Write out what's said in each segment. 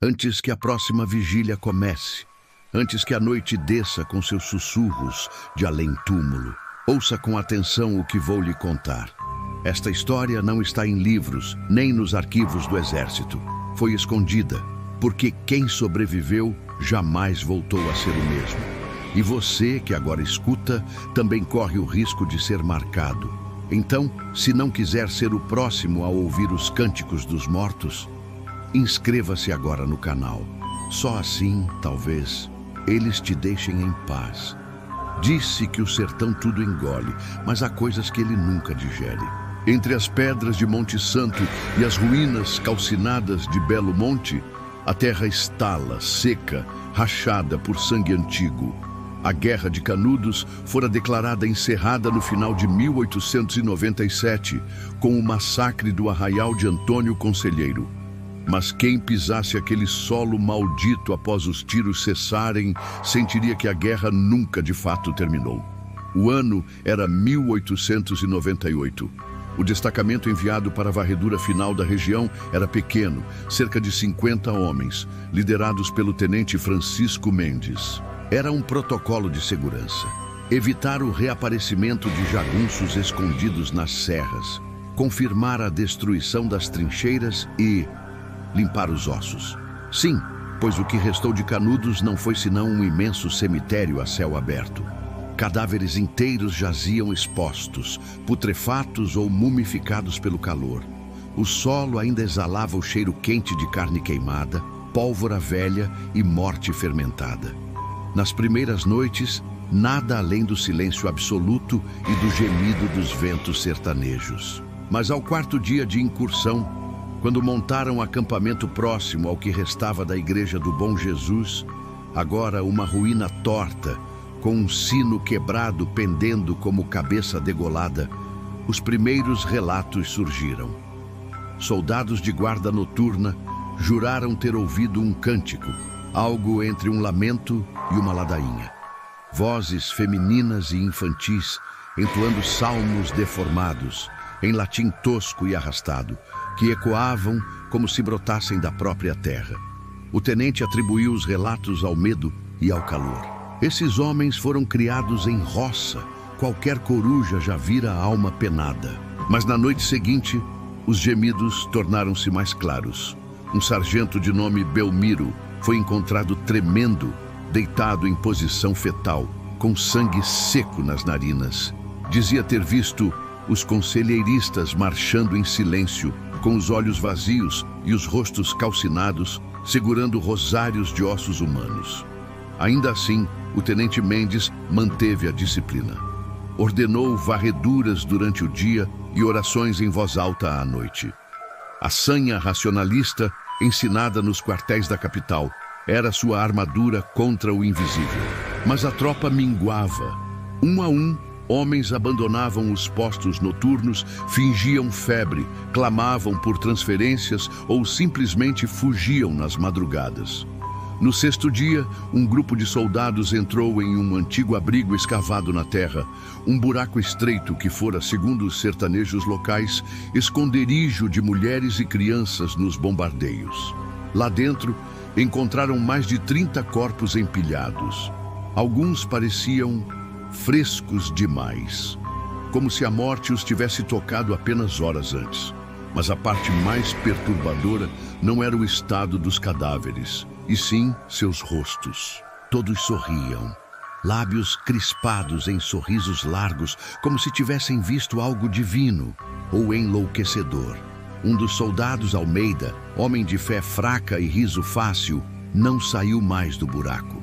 Antes que a próxima vigília comece, antes que a noite desça com seus sussurros de além-túmulo, ouça com atenção o que vou lhe contar. Esta história não está em livros, nem nos arquivos do exército. Foi escondida, porque quem sobreviveu jamais voltou a ser o mesmo. E você, que agora escuta, também corre o risco de ser marcado. Então, se não quiser ser o próximo a ouvir os cânticos dos mortos, inscreva-se agora no canal. Só assim, talvez, eles te deixem em paz. Disse que o sertão tudo engole, mas há coisas que ele nunca digere. Entre as pedras de Monte Santo e as ruínas calcinadas de Belo Monte, a terra estala, seca, rachada por sangue antigo. A Guerra de Canudos fora declarada encerrada no final de 1897, com o massacre do arraial de Antônio Conselheiro. Mas quem pisasse aquele solo maldito após os tiros cessarem, sentiria que a guerra nunca de fato terminou. O ano era 1898. O destacamento enviado para a varredura final da região era pequeno, cerca de 50 homens, liderados pelo tenente Francisco Mendes. Era um protocolo de segurança. Evitar o reaparecimento de jagunços escondidos nas serras, confirmar a destruição das trincheiras e limpar os ossos. Sim, pois o que restou de Canudos não foi senão um imenso cemitério a céu aberto. Cadáveres inteiros jaziam expostos, putrefatos ou mumificados pelo calor. O solo ainda exalava o cheiro quente de carne queimada, pólvora velha e morte fermentada. Nas primeiras noites, nada além do silêncio absoluto e do gemido dos ventos sertanejos. Mas ao quarto dia de incursão, quando montaram um acampamento próximo ao que restava da Igreja do Bom Jesus, agora uma ruína torta, com um sino quebrado pendendo como cabeça degolada, os primeiros relatos surgiram. Soldados de guarda noturna juraram ter ouvido um cântico, algo entre um lamento e uma ladainha. Vozes femininas e infantis entoando salmos deformados, em latim tosco e arrastado, que ecoavam como se brotassem da própria terra. O tenente atribuiu os relatos ao medo e ao calor. Esses homens foram criados em roça, qualquer coruja já vira a alma penada. Mas na noite seguinte, os gemidos tornaram-se mais claros. Um sargento de nome Belmiro foi encontrado tremendo, deitado em posição fetal, com sangue seco nas narinas. Dizia ter visto os conselheiristas marchando em silêncio, com os olhos vazios e os rostos calcinados, segurando rosários de ossos humanos. Ainda assim, o tenente Mendes manteve a disciplina. Ordenou varreduras durante o dia e orações em voz alta à noite. A sanha racionalista, ensinada nos quartéis da capital, era sua armadura contra o invisível. Mas a tropa minguava. Um a um, homens abandonavam os postos noturnos, fingiam febre, clamavam por transferências ou simplesmente fugiam nas madrugadas. No sexto dia, um grupo de soldados entrou em um antigo abrigo escavado na terra, um buraco estreito que fora, segundo os sertanejos locais, esconderijo de mulheres e crianças nos bombardeios. Lá dentro, encontraram mais de 30 corpos empilhados. Alguns pareciam frescos demais, como se a morte os tivesse tocado apenas horas antes. Mas a parte mais perturbadora não era o estado dos cadáveres, e sim seus rostos. Todos sorriam, lábios crispados em sorrisos largos, como se tivessem visto algo divino ou enlouquecedor. Um dos soldados, Almeida, homem de fé fraca e riso fácil, não saiu mais do buraco.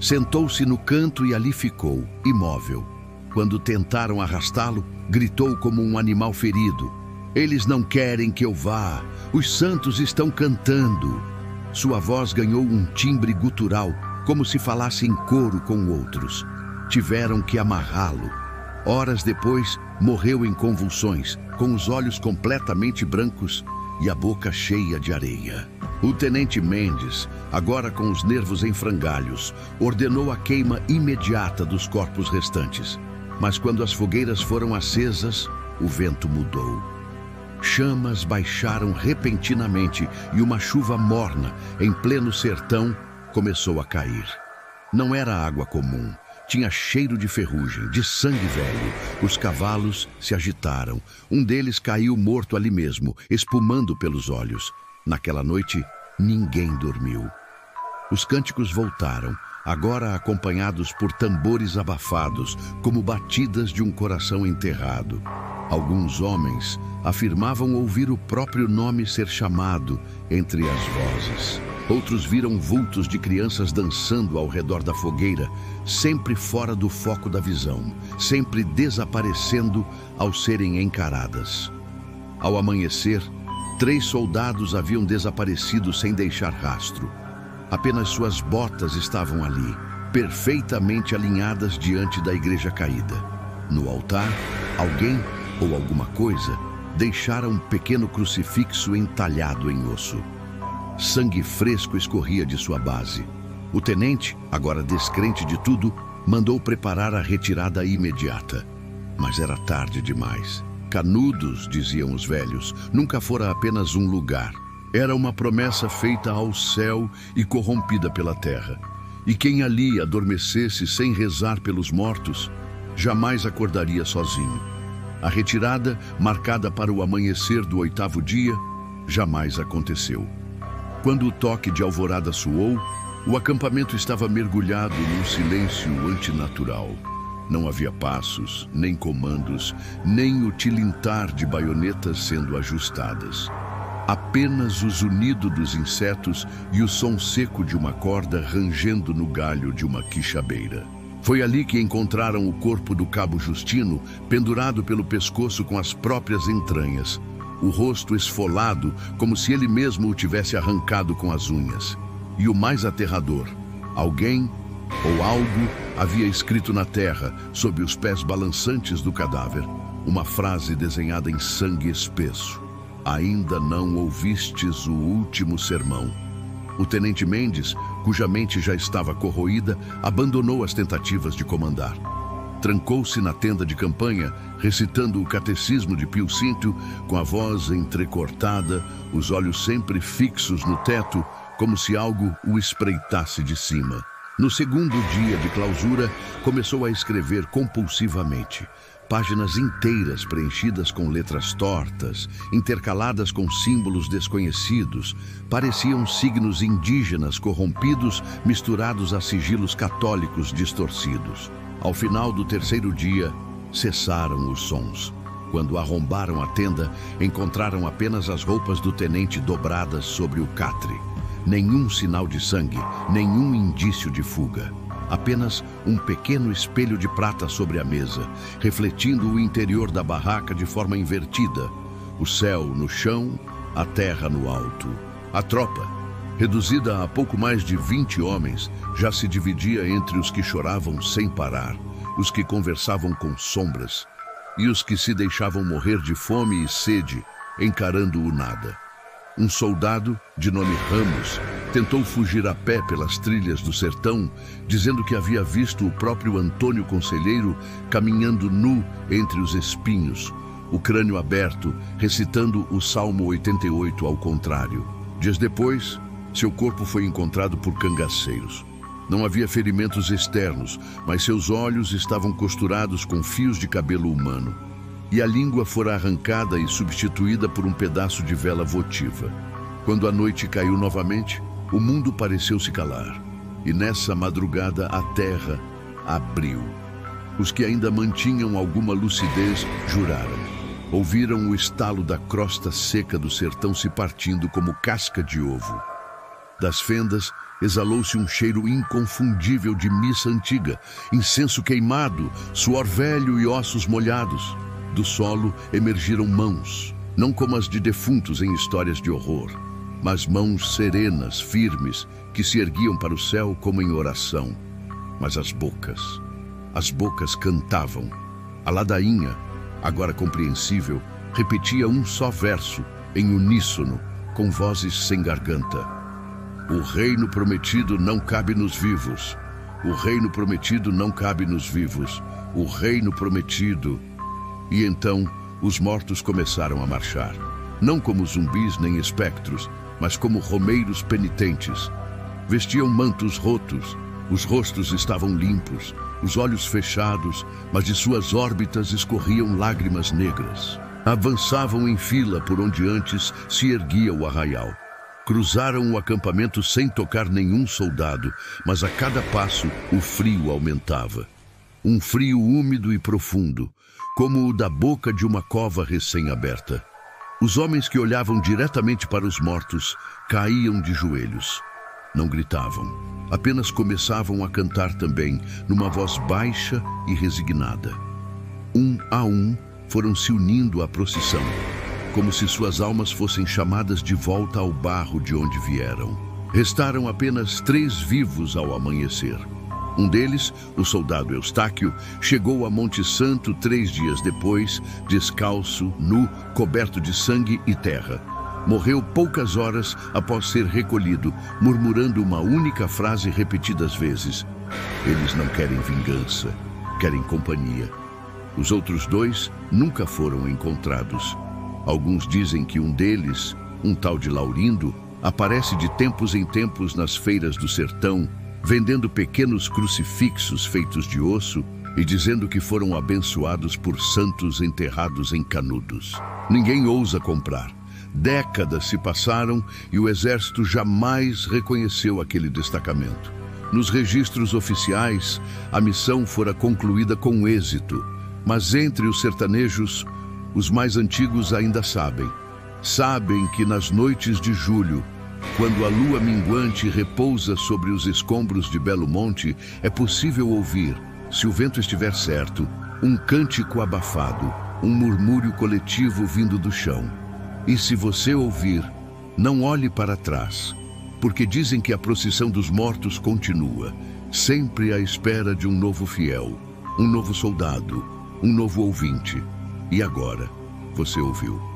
Sentou-se no canto e ali ficou, imóvel. Quando tentaram arrastá-lo, gritou como um animal ferido: "Eles não querem que eu vá. Os santos estão cantando." Sua voz ganhou um timbre gutural, como se falasse em coro com outros. Tiveram que amarrá-lo. Horas depois, morreu em convulsões, com os olhos completamente brancos e a boca cheia de areia. O tenente Mendes, agora com os nervos em frangalhos, ordenou a queima imediata dos corpos restantes. Mas quando as fogueiras foram acesas, o vento mudou. Chamas baixaram repentinamente e uma chuva morna, em pleno sertão, começou a cair. Não era água comum. Tinha cheiro de ferrugem, de sangue velho. Os cavalos se agitaram. Um deles caiu morto ali mesmo, espumando pelos olhos. Naquela noite, ninguém dormiu. Os cânticos voltaram, agora acompanhados por tambores abafados, como batidas de um coração enterrado. Alguns homens afirmavam ouvir o próprio nome ser chamado entre as vozes. Outros viram vultos de crianças dançando ao redor da fogueira, sempre fora do foco da visão, sempre desaparecendo ao serem encaradas. Ao amanhecer, 3 soldados haviam desaparecido sem deixar rastro. Apenas suas botas estavam ali, perfeitamente alinhadas diante da igreja caída. No altar, alguém ou alguma coisa deixara um pequeno crucifixo entalhado em osso. Sangue fresco escorria de sua base. O tenente, agora descrente de tudo, mandou preparar a retirada imediata. Mas era tarde demais. Canudos, diziam os velhos, nunca fora apenas um lugar. Era uma promessa feita ao céu e corrompida pela terra. E quem ali adormecesse sem rezar pelos mortos, jamais acordaria sozinho. A retirada, marcada para o amanhecer do 8º dia, jamais aconteceu. Quando o toque de alvorada soou, o acampamento estava mergulhado num silêncio antinatural. Não havia passos, nem comandos, nem o tilintar de baionetas sendo ajustadas. Apenas o zunido dos insetos e o som seco de uma corda rangendo no galho de uma quixabeira. Foi ali que encontraram o corpo do cabo Justino, pendurado pelo pescoço com as próprias entranhas. O rosto esfolado, como se ele mesmo o tivesse arrancado com as unhas. E o mais aterrador, alguém ou algo havia escrito na terra, sob os pés balançantes do cadáver, uma frase desenhada em sangue espesso. Ainda não ouvistes o último sermão. O tenente Mendes, cuja mente já estava corroída, abandonou as tentativas de comandar. Trancou-se na tenda de campanha, recitando o catecismo de Pio V, com a voz entrecortada, os olhos sempre fixos no teto, como se algo o espreitasse de cima. No 2º dia de clausura, começou a escrever compulsivamente. Páginas inteiras preenchidas com letras tortas, intercaladas com símbolos desconhecidos, pareciam signos indígenas corrompidos misturados a sigilos católicos distorcidos. Ao final do 3º dia, cessaram os sons. Quando arrombaram a tenda, encontraram apenas as roupas do tenente dobradas sobre o catre. Nenhum sinal de sangue, nenhum indício de fuga. Apenas um pequeno espelho de prata sobre a mesa, refletindo o interior da barraca de forma invertida. O céu no chão, a terra no alto. A tropa, reduzida a pouco mais de 20 homens, já se dividia entre os que choravam sem parar, os que conversavam com sombras e os que se deixavam morrer de fome e sede, encarando o nada. Um soldado, de nome Ramos, tentou fugir a pé pelas trilhas do sertão, dizendo que havia visto o próprio Antônio Conselheiro caminhando nu entre os espinhos, o crânio aberto, recitando o Salmo 88 ao contrário. Dias depois, seu corpo foi encontrado por cangaceiros. Não havia ferimentos externos, mas seus olhos estavam costurados com fios de cabelo humano. E a língua fora arrancada e substituída por um pedaço de vela votiva. Quando a noite caiu novamente, o mundo pareceu se calar. E nessa madrugada a terra abriu. Os que ainda mantinham alguma lucidez juraram. Ouviram o estalo da crosta seca do sertão se partindo como casca de ovo. Das fendas exalou-se um cheiro inconfundível de missa antiga, incenso queimado, suor velho e ossos molhados. Do solo emergiram mãos, não como as de defuntos em histórias de horror, mas mãos serenas, firmes, que se erguiam para o céu como em oração. Mas as bocas cantavam. A ladainha, agora compreensível, repetia um só verso, em uníssono, com vozes sem garganta. O reino prometido não cabe nos vivos. O reino prometido não cabe nos vivos. O reino prometido... E então, os mortos começaram a marchar. Não como zumbis nem espectros, mas como romeiros penitentes. Vestiam mantos rotos, os rostos estavam limpos, os olhos fechados, mas de suas órbitas escorriam lágrimas negras. Avançavam em fila por onde antes se erguia o arraial. Cruzaram o acampamento sem tocar nenhum soldado, mas a cada passo o frio aumentava. Um frio úmido e profundo, como o da boca de uma cova recém-aberta. Os homens que olhavam diretamente para os mortos caíam de joelhos. Não gritavam, apenas começavam a cantar também, numa voz baixa e resignada. Um a um foram se unindo à procissão, como se suas almas fossem chamadas de volta ao barro de onde vieram. Restaram apenas 3 vivos ao amanhecer. Um deles, o soldado Eustáquio, chegou a Monte Santo 3 dias depois, descalço, nu, coberto de sangue e terra. Morreu poucas horas após ser recolhido, murmurando uma única frase repetidas vezes: "Eles não querem vingança, querem companhia." Os outros 2 nunca foram encontrados. Alguns dizem que um deles, um tal de Laurindo, aparece de tempos em tempos nas feiras do sertão, vendendo pequenos crucifixos feitos de osso e dizendo que foram abençoados por santos enterrados em Canudos. Ninguém ousa comprar. Décadas se passaram e o exército jamais reconheceu aquele destacamento. Nos registros oficiais, a missão fora concluída com êxito, mas entre os sertanejos, os mais antigos ainda sabem. Sabem que nas noites de julho, quando a lua minguante repousa sobre os escombros de Belo Monte, é possível ouvir, se o vento estiver certo, um cântico abafado, um murmúrio coletivo vindo do chão. E se você ouvir, não olhe para trás, porque dizem que a procissão dos mortos continua, sempre à espera de um novo fiel, um novo soldado, um novo ouvinte. E agora, você ouviu.